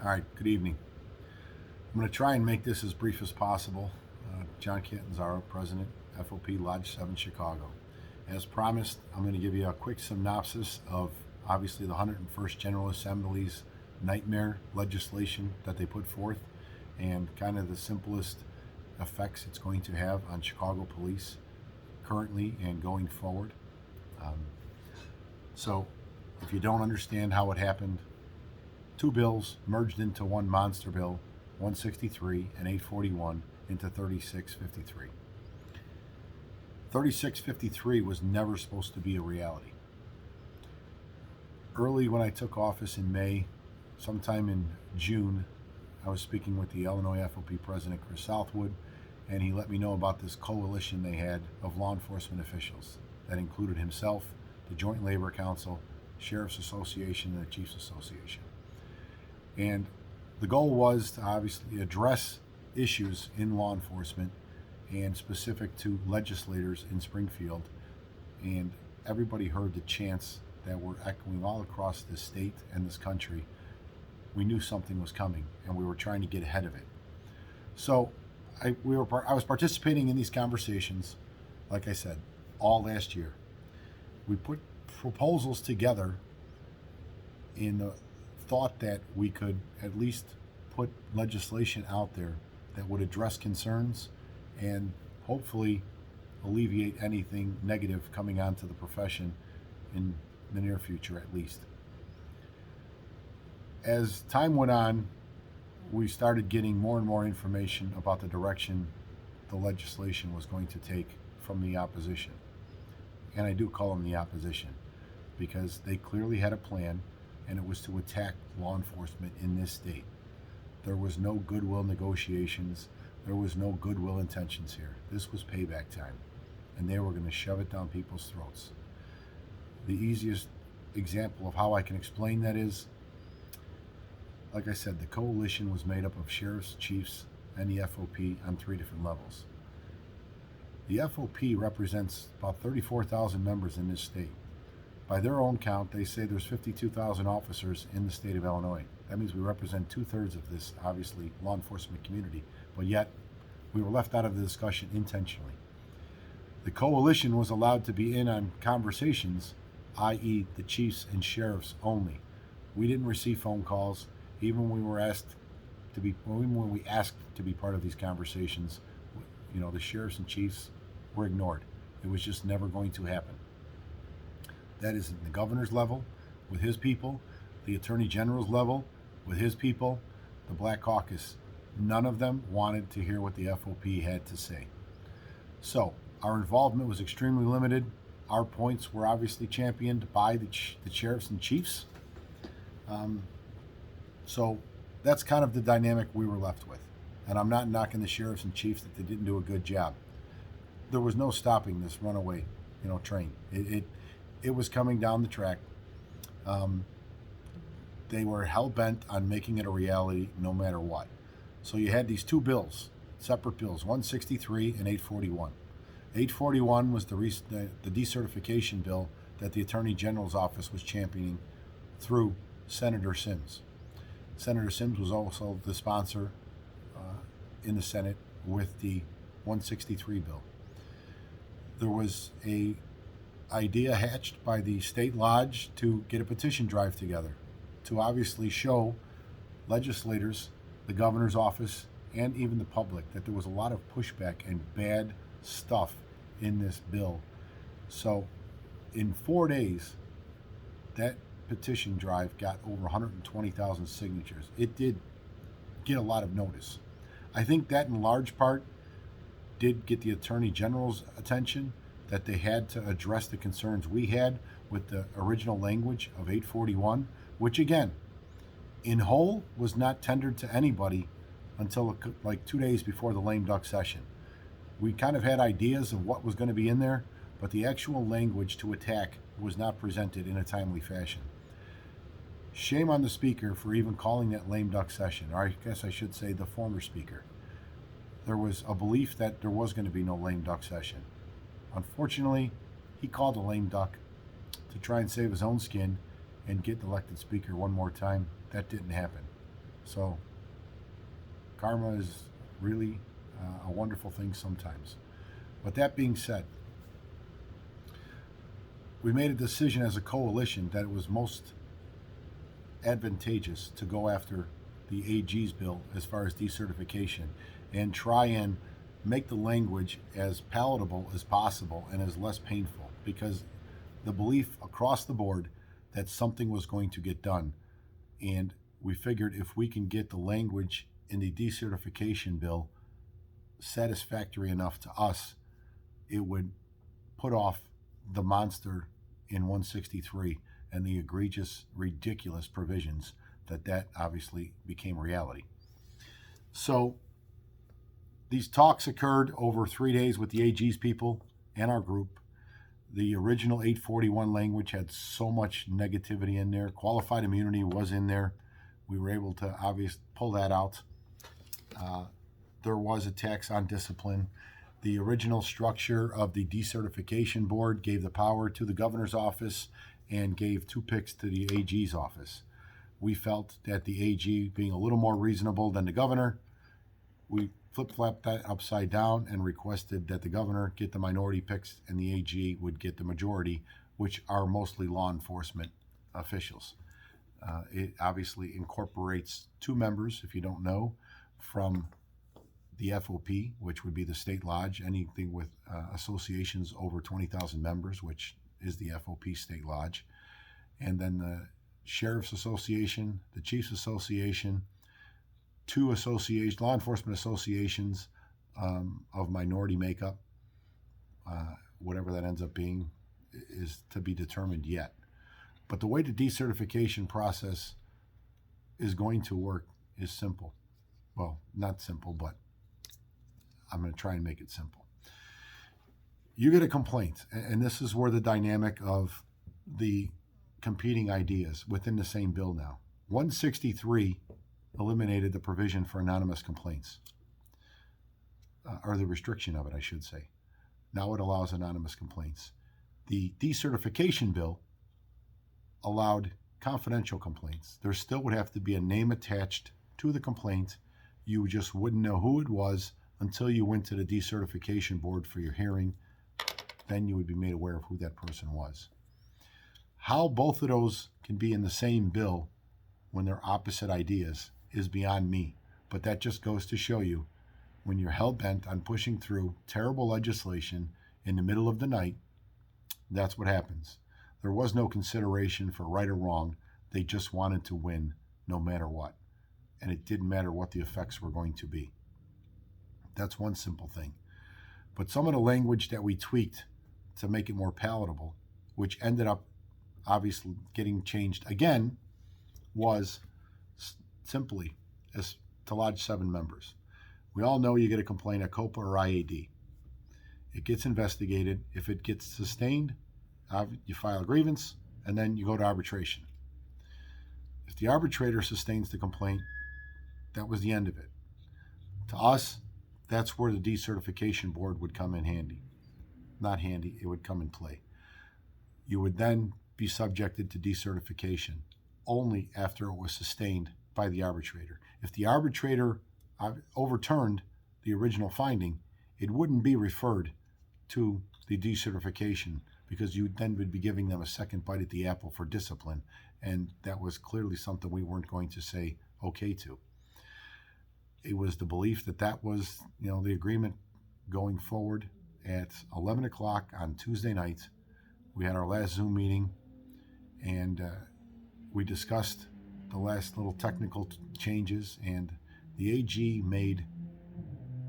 All right, good evening. I'm going to try and make this as brief as possible. John Catanzaro, President, FOP Lodge 7, Chicago. As promised, I'm going to give you a quick synopsis of obviously the 101st General Assembly's nightmare legislation that they put forth and kind of the simplest effects it's going to have on Chicago police currently and going forward. Um, so, if you don't understand how it happened, two bills merged into one monster bill, 163 and 841 into 3653. 3653 was never supposed to be a reality. Early when I took office in May, sometime in June, I was speaking with the Illinois FOP President Chris Southwood, and he let me know about this coalition they had of law enforcement officials that included himself, the Joint Labor Council, Sheriff's Association, and the Chiefs Association. And the goal was to obviously address issues in law enforcement and specific to legislators in Springfield. And everybody heard the chants that were echoing all across this state and this country. We knew something was coming and we were trying to get ahead of it. So I was participating in these conversations, like I said, all last year. We put proposals together in the thought that we could at least put legislation out there that would address concerns and hopefully alleviate anything negative coming onto the profession in the near future at least. As time went on, we started getting more and more information about the direction the legislation was going to take from the opposition. And I do call them the opposition because they clearly had a plan, and it was to attack law enforcement in this state. There was no goodwill negotiations. There was no goodwill intentions here. This was payback time, and they were going to shove it down people's throats. The easiest example of how I can explain that is, like I said, the coalition was made up of sheriffs, chiefs, and the FOP on three different levels. The FOP represents about 34,000 members in this state. By their own count, they say there's 52,000 officers in the state of Illinois. That means we represent 2/3 of this, obviously, law enforcement community, but yet we were left out of the discussion intentionally. The coalition was allowed to be in on conversations, i.e. the chiefs and sheriffs only. We didn't receive phone calls, even when we asked to be part of these conversations. The sheriffs and chiefs were ignored. It was just never going to happen. That is at the governor's level with his people, the attorney general's level with his people, the Black Caucus. None of them wanted to hear what the FOP had to say. So our involvement was extremely limited. Our points were obviously championed by the sheriffs and chiefs. So that's kind of the dynamic we were left with. And I'm not knocking the sheriffs and chiefs that they didn't do a good job. There was no stopping this runaway, train. It was coming down the track. They were hell-bent on making it a reality no matter what. So you had these two bills, separate bills, 163 and 841. 841 was the decertification bill that the Attorney General's office was championing through Senator Sims. Senator Sims was also the sponsor in the Senate with the 163 bill. There was a idea hatched by the state lodge to get a petition drive together to obviously show legislators, the governor's office, and even the public that there was a lot of pushback and bad stuff in this bill. So in 4 days, that petition drive got over 120,000 signatures. It did get a lot of notice. I think that in large part did get the Attorney General's attention, that they had to address the concerns we had with the original language of 841, which again, in whole, was not tendered to anybody until like 2 days before the lame duck session. We kind of had ideas of what was going to be in there, but the actual language to attack was not presented in a timely fashion. Shame on the speaker for even calling that lame duck session, or I guess I should say the former speaker. There was a belief that there was going to be no lame duck session. Unfortunately, he called a lame duck to try and save his own skin and get elected speaker one more time. That didn't happen. So karma is really a wonderful thing sometimes. But that being said, we made a decision as a coalition that it was most advantageous to go after the AG's bill as far as decertification and try and make the language as palatable as possible and as less painful, because the belief across the board that something was going to get done. And we figured if we can get the language in the decertification bill satisfactory enough to us, it would put off the monster in 163 and the egregious, ridiculous provisions that obviously became reality. So these talks occurred over 3 days with the AG's people and our group. The original 841 language had so much negativity in there. Qualified immunity was in there. We were able to obviously pull that out. There was a tax on discipline. The original structure of the decertification board gave the power to the governor's office and gave 2 picks to the AG's office. We felt that the AG, being a little more reasonable than the governor, we flip-flopped that upside down and requested that the governor get the minority picks and the AG would get the majority, which are mostly law enforcement officials. It obviously incorporates 2 members, if you don't know, from the FOP, which would be the state lodge, anything with associations over 20,000 members, which is the FOP state lodge, and then the Sheriff's Association, the Chiefs Association, 2 law enforcement associations of minority makeup. Whatever that ends up being is to be determined yet. But the way the decertification process is going to work is simple. Well, not simple, but I'm going to try and make it simple. You get a complaint, and this is where the dynamic of the competing ideas within the same bill now. 163 eliminated the provision for anonymous complaints, or the restriction of it, I should say. Now it allows anonymous complaints. The decertification bill allowed confidential complaints. There still would have to be a name attached to the complaint. You just wouldn't know who it was until you went to the decertification board for your hearing. Then you would be made aware of who that person was. How both of those can be in the same bill when they're opposite ideas is beyond me. But that just goes to show you, when you're hell-bent on pushing through terrible legislation in the middle of the night, that's what happens. There was no consideration for right or wrong. They just wanted to win no matter what. And it didn't matter what the effects were going to be. That's one simple thing. But some of the language that we tweaked to make it more palatable, which ended up obviously getting changed again, was simply as to lodge 7 members. We all know you get a complaint at COPA or IAD. It gets investigated. If it gets sustained, you file a grievance, and then you go to arbitration. If the arbitrator sustains the complaint, that was the end of it. To us, that's where the decertification board would come in handy. Not handy, it would come in play. You would then be subjected to decertification only after it was sustained by the arbitrator. If the arbitrator overturned the original finding, it wouldn't be referred to the decertification, because you then would be giving them a second bite at the apple for discipline, and that was clearly something we weren't going to say okay to. It was the belief that that was, the agreement going forward. At 11 o'clock on Tuesday night, we had our last Zoom meeting, and we discussed the last little technical changes, and the AG made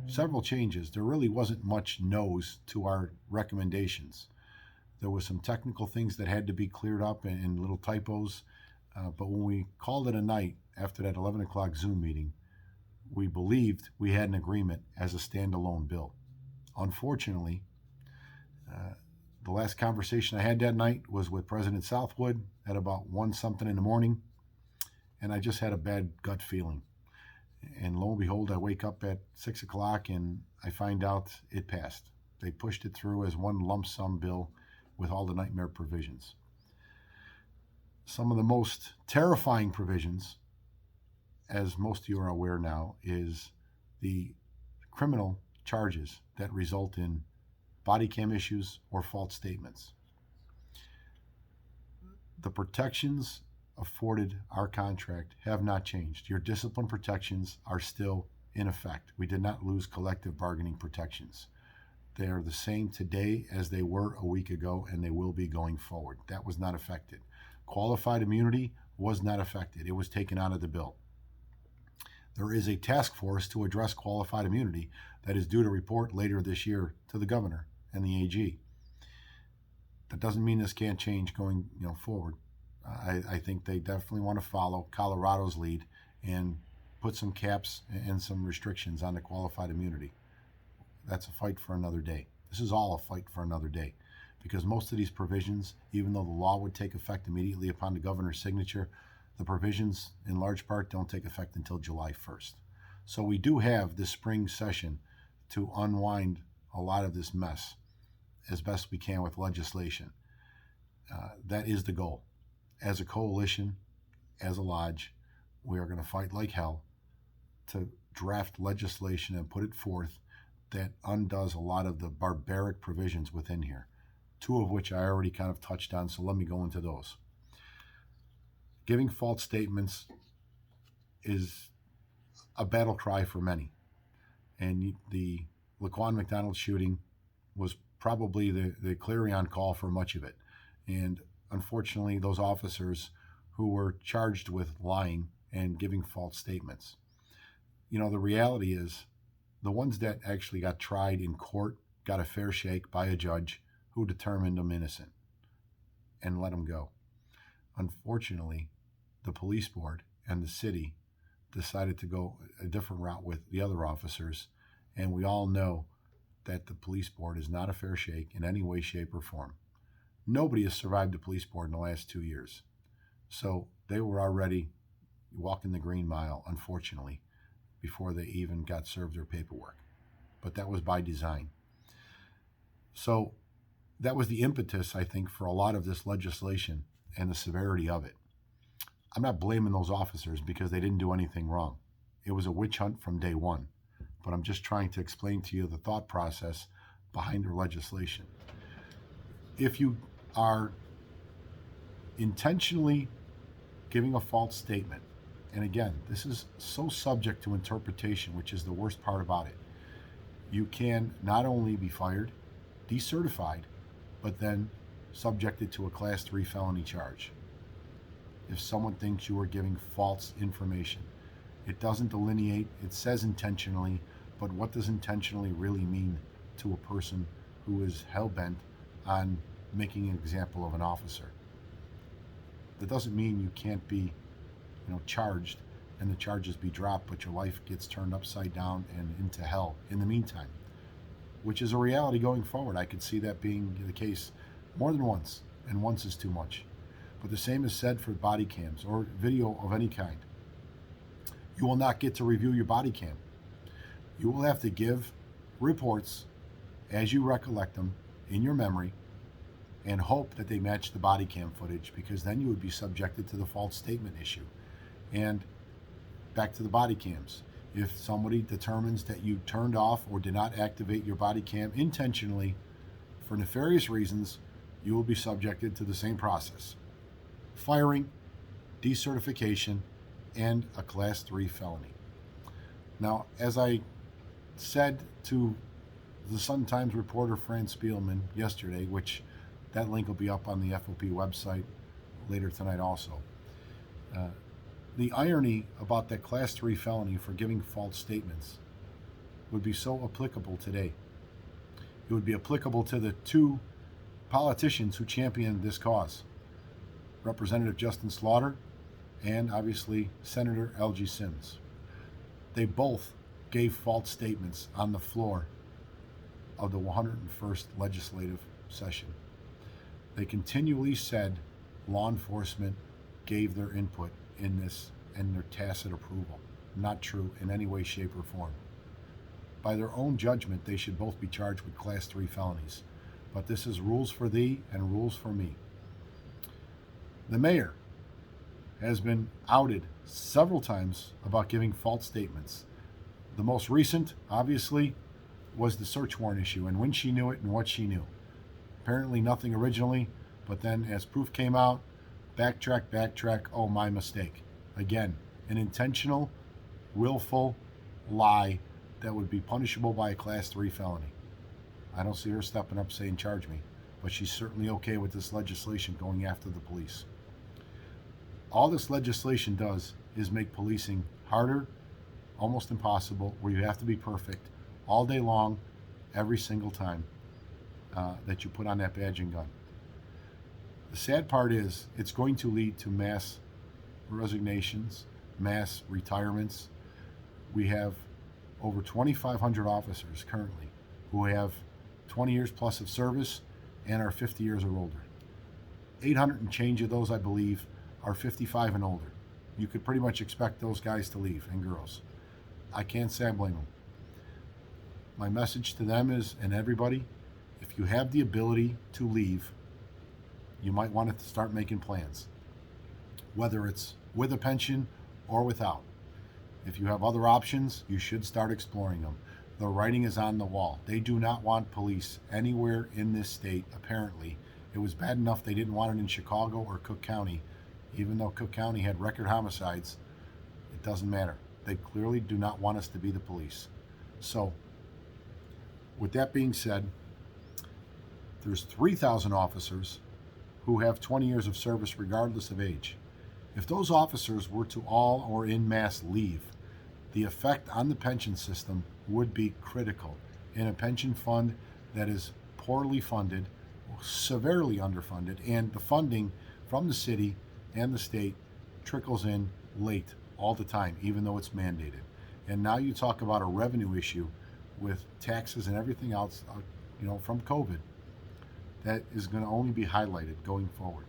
several changes. There really wasn't much no's to our recommendations. There was some technical things that had to be cleared up and little typos, but when we called it a night after that 11 o'clock Zoom meeting, we believed we had an agreement as a standalone bill. Unfortunately, the last conversation I had that night was with President Southwood at about 1-something in the morning, and I just had a bad gut feeling. And lo and behold, I wake up at 6 o'clock and I find out it passed. They pushed it through as one lump sum bill with all the nightmare provisions. Some of the most terrifying provisions as most of you are aware now, is the criminal charges that result in body cam issues or false statements. The protections afforded our contract have not changed. Your discipline protections are still in effect. We did not lose collective bargaining protections. They are the same today as they were a week ago, and they will be going forward. That was not affected. Qualified immunity was not affected. It was taken out of the bill. There is a task force to address qualified immunity that is due to report later this year to the governor and the AG. That doesn't mean this can't change going forward. I think they definitely want to follow Colorado's lead and put some caps and some restrictions on the qualified immunity. That's a fight for another day. This is all a fight for another day, because most of these provisions, even though the law would take effect immediately upon the governor's signature, the provisions in large part don't take effect until July 1st. So we do have this spring session to unwind a lot of this mess as best we can with legislation. That is the goal. As a coalition, as a lodge, we are going to fight like hell to draft legislation and put it forth that undoes a lot of the barbaric provisions within here, two of which I already kind of touched on, so let me go into those. Giving false statements is a battle cry for many, and the Laquan McDonald shooting was probably the clarion call for much of it. And unfortunately, those officers who were charged with lying and giving false statements, the reality is the ones that actually got tried in court got a fair shake by a judge who determined them innocent and let them go. Unfortunately, the police board and the city decided to go a different route with the other officers, and we all know that the police board is not a fair shake in any way, shape, or form. Nobody has survived the police board in the last 2 years. So they were already walking the green mile, unfortunately, before they even got served their paperwork. But that was by design. So that was the impetus, I think, for a lot of this legislation and the severity of it. I'm not blaming those officers because they didn't do anything wrong. It was a witch hunt from day one. But I'm just trying to explain to you the thought process behind their legislation. If you are intentionally giving a false statement, and again, this is so subject to interpretation, which is the worst part about it, you can not only be fired, decertified, but then subjected to a Class 3 felony charge if someone thinks you are giving false information. It doesn't delineate, it says intentionally, but what does intentionally really mean to a person who is hell-bent on making an example of an officer? That doesn't mean you can't be, charged and the charges be dropped, but your life gets turned upside down and into hell in the meantime, which is a reality going forward. I could see that being the case more than once, and once is too much. But the same is said for body cams or video of any kind. You will not get to review your body cam. You will have to give reports as you recollect them in your memory and hope that they match the body cam footage, because then you would be subjected to the false statement issue. And back to the body cams. If somebody determines that you turned off or did not activate your body cam intentionally for nefarious reasons, you will be subjected to the same process: firing, decertification, and a Class 3 felony. Now, as I said to the Sun-Times reporter Fran Spielman yesterday, which that link will be up on the FOP website later tonight also, the irony about that Class 3 felony for giving false statements would be so applicable today. It would be applicable to the two politicians who championed this cause, Representative Justin Slaughter and obviously Senator L.G. Sims. They both gave false statements on the floor of the 101st legislative session. They continually said law enforcement gave their input in this and their tacit approval. Not true in any way, shape, or form. By their own judgment, they should both be charged with Class 3 felonies. But this is rules for thee and rules for me. The mayor has been outed several times about giving false statements. The most recent, obviously, was the search warrant issue and when she knew it and what she knew. Apparently nothing originally, but then as proof came out, backtrack, oh, my mistake. Again, an intentional, willful lie that would be punishable by a class 3 felony. I don't see her stepping up saying charge me, but she's certainly okay with this legislation going after the police. All this legislation does is make policing harder, almost impossible, where you have to be perfect all day long, every single time that you put on that badge and gun. The sad part is it's going to lead to mass resignations, mass retirements. We have over 2,500 officers currently who have 20 years plus of service and are 50 years or older. 800 and change of those, I believe, are 55 and older. You could pretty much expect those guys to leave, and girls. I can't say I blame them. My message to them is, and everybody, if you have the ability to leave, you might want to start making plans, whether it's with a pension or without. If you have other options, you should start exploring them. The writing is on the wall. They do not want police anywhere in this state, apparently. It was bad enough they didn't want it in Chicago or Cook County. Even though Cook County had record homicides, it doesn't matter. They clearly do not want us to be the police. So, with that being said, there's 3,000 officers who have 20 years of service regardless of age. If those officers were to all or in mass leave, the effect on the pension system would be critical. In a pension fund that is poorly funded, severely underfunded, and the funding from the city and the state trickles in late all the time, even though it's mandated. And now you talk about a revenue issue with taxes and everything else, from COVID, that is going to only be highlighted going forward.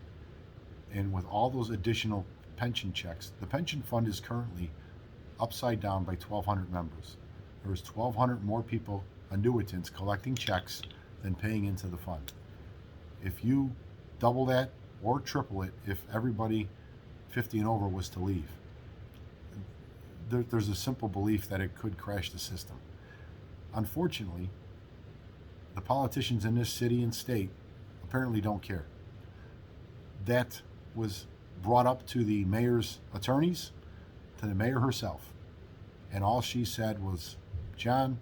And with all those additional pension checks, the pension fund is currently upside down by 1,200 members. There's 1,200 more people, annuitants, collecting checks than paying into the fund. If you double that or triple it, if everybody 50 and over was to leave, there's a simple belief that it could crash the system. Unfortunately, the politicians in this city and state apparently don't care. That was brought up to the mayor's attorneys, to the mayor herself, and all she said was, John,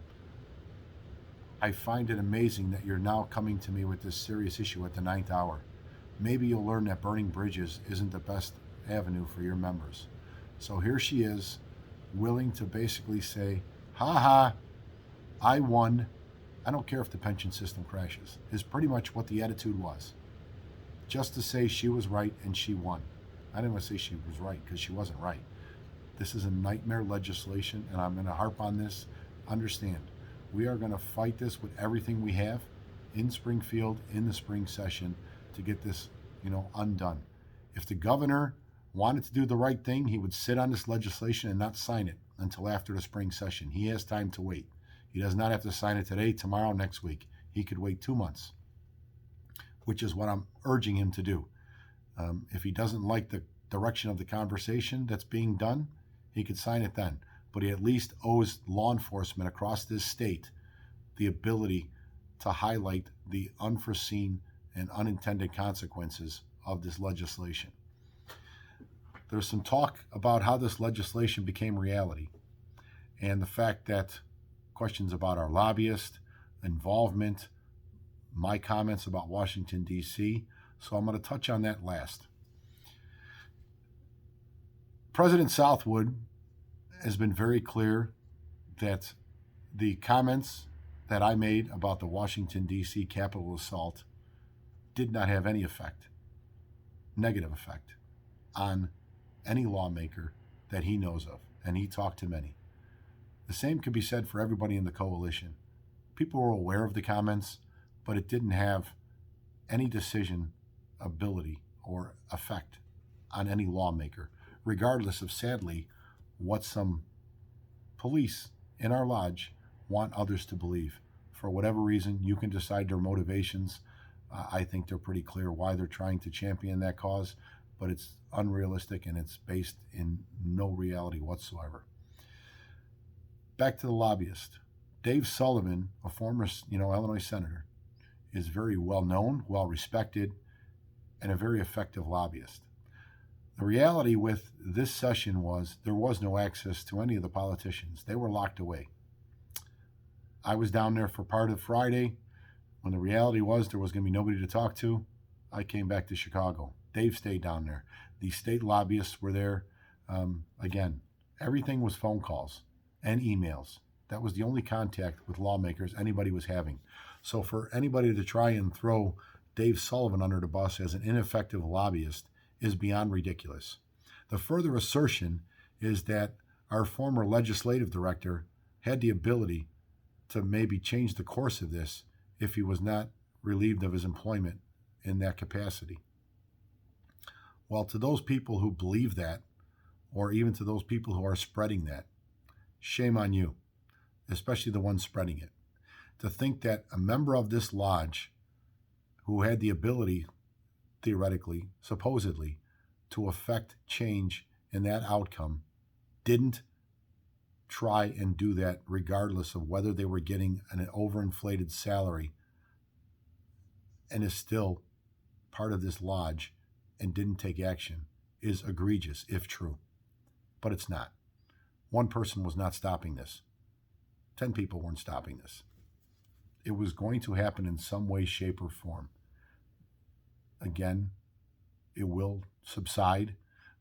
I find it amazing that you're now coming to me with this serious issue at the 9th hour. Maybe you'll learn that burning bridges isn't the best avenue for your members. So here she is, willing to basically say, ha, I won. I don't care if the pension system crashes, is pretty much what the attitude was. Just to say she was right and she won. I didn't want to say she was right because she wasn't right. This is a nightmare legislation, and I'm going to harp on this. Understand, we are going to fight this with everything we have in Springfield in the spring session to get this, undone. If the governor wanted to do the right thing, he would sit on this legislation and not sign it until after the spring session. He has time to wait. He does not have to sign it today, tomorrow, next week. He could wait 2 months, which is what I'm urging him to do. If he doesn't like the direction of the conversation that's being done, he could sign it then. But he at least owes law enforcement across this state the ability to highlight the unforeseen and unintended consequences of this legislation. There's some talk about how this legislation became reality, and the fact that questions about our lobbyist involvement, my comments about Washington, D.C., so I'm going to touch on that last. President Southwood has been very clear that the comments that I made about the Washington, D.C. Capitol assault did not have any effect, negative effect, on any lawmaker that he knows of, and he talked to many. The same could be said for everybody in the coalition. People were aware of the comments, but it didn't have any decision ability or effect on any lawmaker, regardless of, sadly, what some police in our lodge want others to believe. For whatever reason, you can decide their motivations. I think they're pretty clear why they're trying to champion that cause, but it's unrealistic and it's based in no reality whatsoever. Back to the lobbyist. Dave Sullivan, a former, Illinois senator, is very well known, well respected, and a very effective lobbyist. The reality with this session was there was no access to any of the politicians. They were locked away. I was down there for part of Friday. When the reality was there was going to be nobody to talk to, I came back to Chicago. Dave stayed down there. The state lobbyists were there. Again, everything was phone calls and emails. That was the only contact with lawmakers anybody was having. So for anybody to try and throw Dave Sullivan under the bus as an ineffective lobbyist is beyond ridiculous. The further assertion is that our former legislative director had the ability to maybe change the course of this if he was not relieved of his employment in that capacity. Well, to those people who believe that, or even to those people who are spreading that, shame on you, especially the ones spreading it. To think that a member of this lodge who had the ability, theoretically, supposedly, to affect change in that outcome didn't try and do that regardless of whether they were getting an overinflated salary and is still part of this lodge and didn't take action is egregious if true. But it's not. One person was not stopping this. 10 people weren't stopping this. It was going to happen in some way, shape, or form. Again, it will subside.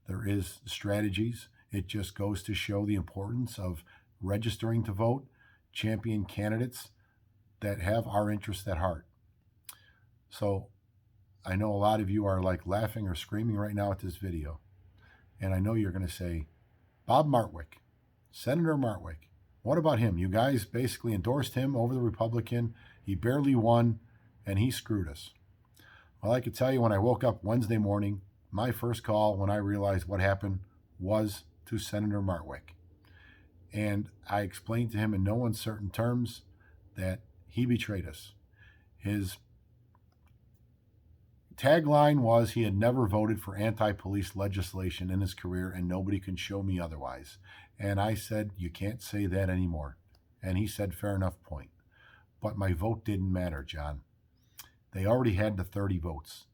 There is strategies. It just goes to show the importance of registering to vote, champion candidates that have our interests at heart. So I know a lot of you are like laughing or screaming right now at this video. And I know you're going to say, Bob Martwick, Senator Martwick, what about him? You guys basically endorsed him over the Republican. He barely won, and he screwed us. Well, I could tell you when I woke up Wednesday morning, my first call when I realized what happened was to Senator Martwick. And I explained to him in no uncertain terms that he betrayed us. His tagline was he had never voted for anti-police legislation in his career and nobody can show me otherwise. And I said, you can't say that anymore. And he said, fair enough point. But my vote didn't matter, John. They already had the 30 votes.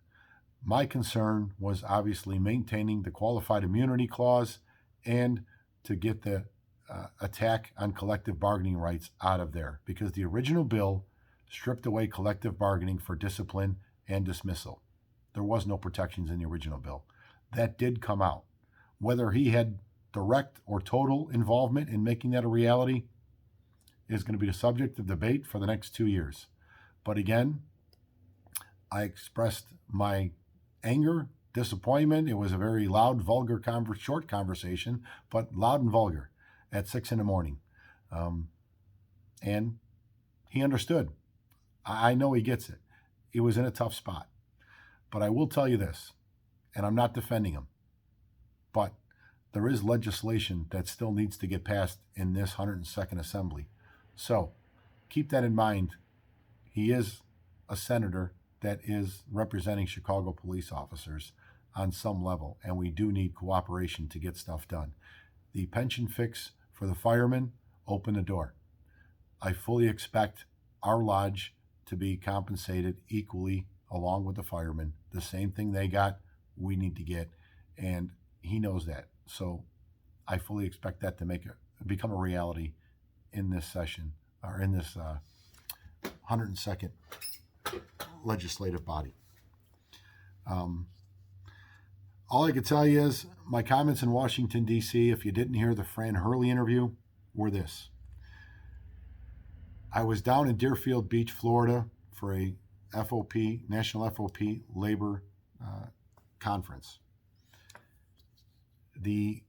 My concern was obviously maintaining the qualified immunity clause and to get the attack on collective bargaining rights out of there, because the original bill stripped away collective bargaining for discipline and dismissal. There was no protections in the original bill. That did come out. Whether he had direct or total involvement in making that a reality is going to be the subject of debate for the next 2 years. But again, I expressed my anger, disappointment. It was a very loud, vulgar, short conversation, but loud and vulgar at 6 a.m. And he understood. I know he gets it. He was in a tough spot. But I will tell you this, and I'm not defending him, but there is legislation that still needs to get passed in this 102nd Assembly. So keep that in mind. He is a senator that is representing Chicago police officers on some level, and we do need cooperation to get stuff done. The pension fix for the firemen, open the door. I fully expect our lodge to be compensated equally along with the firemen. The same thing they got, we need to get, and he knows that. So I fully expect that to become a reality in this session, or in this 102nd legislative body. All I could tell you is my comments in Washington, D.C., if you didn't hear the Fran Hurley interview, were this. I was down in Deerfield Beach, Florida for a FOP, National FOP Labor Conference. The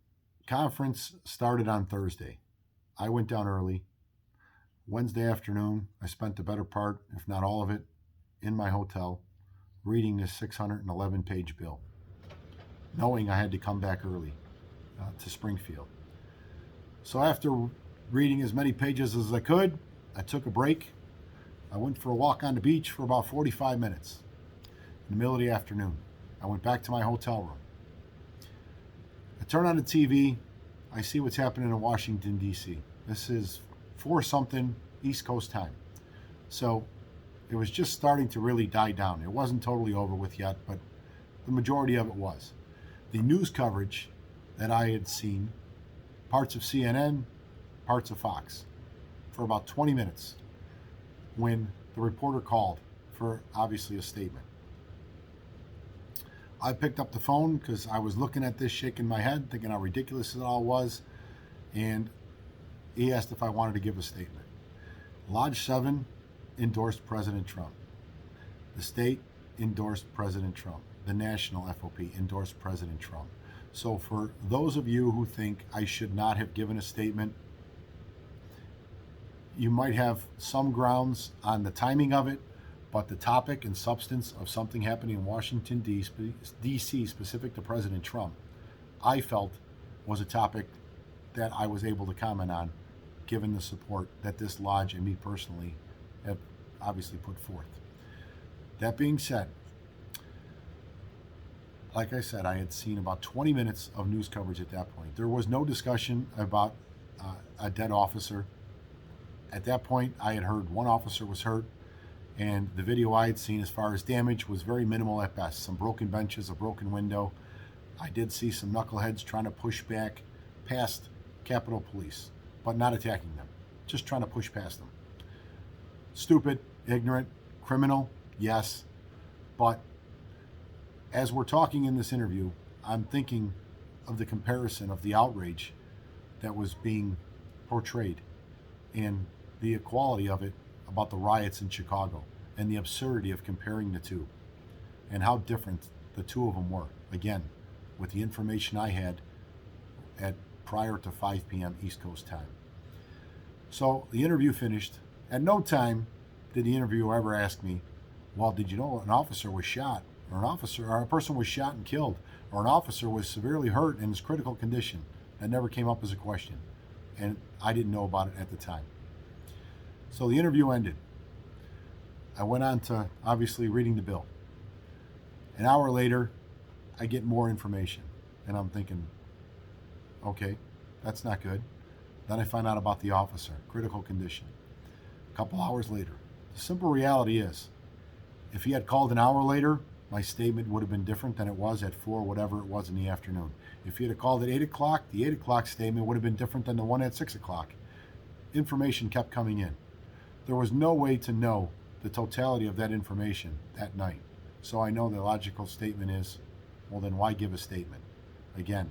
conference started on Thursday. I went down early. Wednesday afternoon, I spent the better part, if not all of it, in my hotel reading this 611-page bill, knowing I had to come back early to Springfield. So after reading as many pages as I could, I took a break. I went for a walk on the beach for about 45 minutes in the middle of the afternoon. I went back to my hotel room. I turn on the TV, I see what's happening in Washington, D.C. This is 4 something East Coast time. So it was just starting to really die down. It wasn't totally over with yet, but the majority of it was. The news coverage that I had seen, parts of CNN, parts of Fox, for about 20 minutes when the reporter called for obviously a statement. I picked up the phone because I was looking at this, shaking my head, thinking how ridiculous it all was, and he asked if I wanted to give a statement. Lodge 7 endorsed President Trump. The state endorsed President Trump. The national FOP endorsed President Trump. So for those of you who think I should not have given a statement, you might have some grounds on the timing of it, but the topic and substance of something happening in Washington, D.C., specific to President Trump, I felt was a topic that I was able to comment on, given the support that this lodge and me personally have obviously put forth. That being said, like I said, I had seen about 20 minutes of news coverage at that point. There was no discussion about a dead officer. At that point, I had heard one officer was hurt, and the video I had seen as far as damage was very minimal at best. Some broken benches, a broken window. I did see some knuckleheads trying to push back past Capitol Police, but not attacking them, just trying to push past them. Stupid, ignorant, criminal, yes, but as we're talking in this interview, I'm thinking of the comparison of the outrage that was being portrayed and the equality of it about the riots in Chicago and the absurdity of comparing the two and how different the two of them were. Again, with the information I had at prior to 5 p.m. East Coast time. So the interview finished. At no time did the interviewer ever ask me, well, did you know an officer was shot, or a person was shot and killed, or an officer was severely hurt and is critical condition? That never came up as a question, and I didn't know about it at the time. So the interview ended. I went on to obviously reading the bill. An hour later, I get more information, and I'm thinking, okay, that's not good. Then I find out about the officer, critical condition. A couple hours later. The simple reality is, if he had called an hour later, my statement would have been different than it was at 4, whatever it was in the afternoon. If he had called at 8 o'clock, the 8 o'clock statement would have been different than the one at 6 o'clock. Information kept coming in. There was no way to know the totality of that information that night. So I know the logical statement is, well, then why give a statement? Again,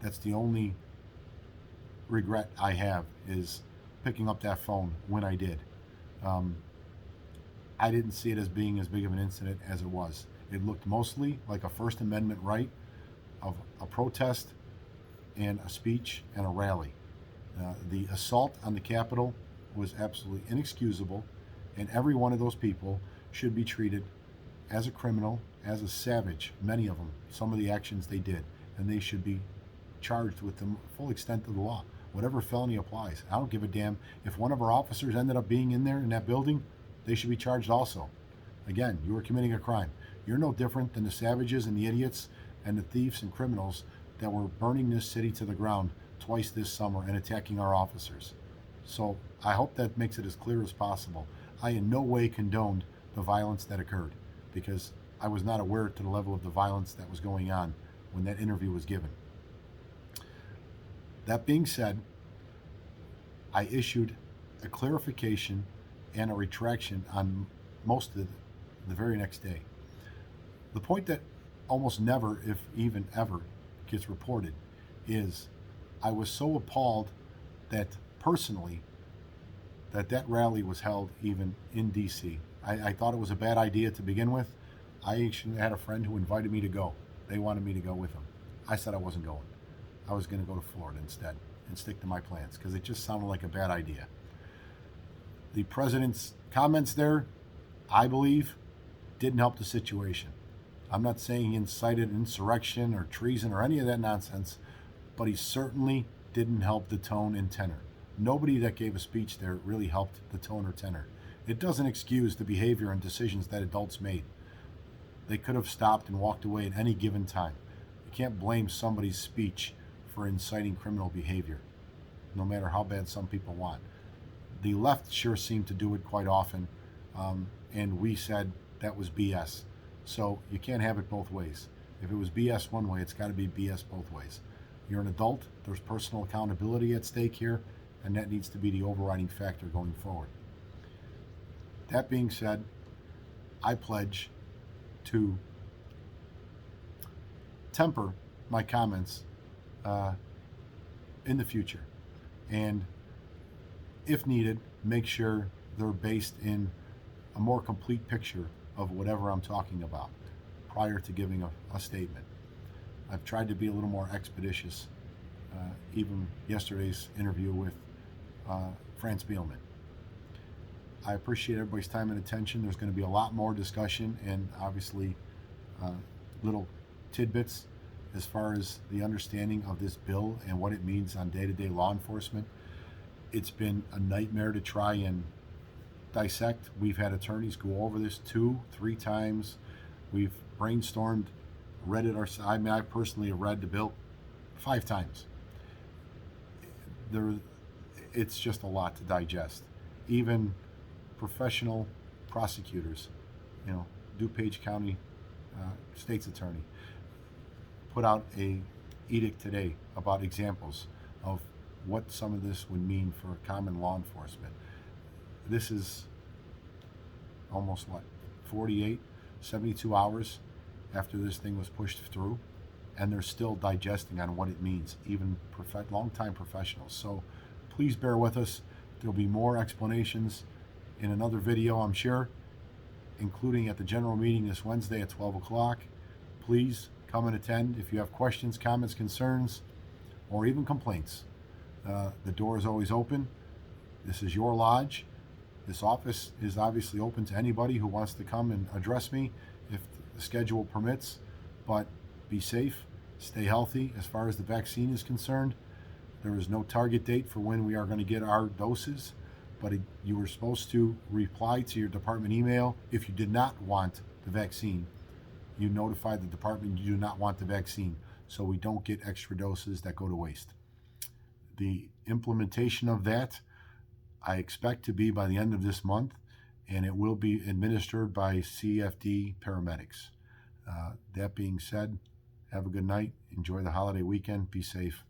that's the only regret I have, is picking up that phone when I did. I didn't see it as being as big of an incident as it was. It looked mostly like a First Amendment right of a protest and a speech and a rally. The assault on the Capitol was absolutely inexcusable, and every one of those people should be treated as a criminal, as a savage, many of them, some of the actions they did, and they should be charged with the full extent of the law, whatever felony applies. I don't give a damn if one of our officers ended up being in there in that building. They should be charged also. Again, you are committing a crime. You're no different than the savages and the idiots and the thieves and criminals that were burning this city to the ground twice this summer and attacking our officers. So I hope that makes it as clear as possible. I in no way condoned the violence that occurred, because I was not aware to the level of the violence that was going on when that interview was given. That being said, I issued a clarification and a retraction on most of the very next day. The point that almost never, if even ever, gets reported is I was so appalled that personally that rally was held even in DC. I thought it was a bad idea to begin with. I actually had a friend who invited me to go. They wanted me to go with them. I said I wasn't going. I was going to go to Florida instead and stick to my plans because it just sounded like a bad idea. The president's comments there, I believe, didn't help the situation. I'm not saying he incited insurrection or treason or any of that nonsense, but he certainly didn't help the tone and tenor. Nobody that gave a speech there really helped the tone or tenor. It doesn't excuse the behavior and decisions that adults made. They could have stopped and walked away at any given time. You can't blame somebody's speech for inciting criminal behavior, no matter how bad some people want. The left sure seemed to do it quite often, and we said that was BS. So you can't have it both ways. If it was BS one way, it's got to be BS both ways. You're an adult, there's personal accountability at stake here, and that needs to be the overriding factor going forward. That being said, I pledge to temper my comments in the future, and if needed, make sure they're based in a more complete picture of whatever I'm talking about prior to giving a statement. I've tried to be a little more expeditious, even yesterday's interview with Franz Bielman. I appreciate everybody's time and attention. There's going to be a lot more discussion and obviously little tidbits as far as the understanding of this bill and what it means on day-to-day law enforcement. It's been a nightmare to try and dissect. We've had attorneys go over this 2-3 times. We've brainstormed, read it ourselves. I mean, I personally have read the bill 5 times. It's just a lot to digest. Even professional prosecutors, DuPage County State's Attorney, put out a edict today about examples of what some of this would mean for common law enforcement. This is almost 48, 72 hours after this thing was pushed through, and they're still digesting on what it means, even long-time professionals. So please bear with us. There'll be more explanations in another video, I'm sure, including at the general meeting this Wednesday at 12 o'clock. Please come and attend. If you have questions, comments, concerns, or even complaints, the door is always open. This is your lodge. This office is obviously open to anybody who wants to come and address me if the schedule permits, but be safe, stay healthy. As far as the vaccine is concerned, there is no target date for when we are going to get our doses, but you were supposed to reply to your department email if you did not want the vaccine. You notified the department you do not want the vaccine, so we don't get extra doses that go to waste. The implementation of that I expect to be by the end of this month, and it will be administered by CFD paramedics. That being said, have a good night. Enjoy the holiday weekend. Be safe.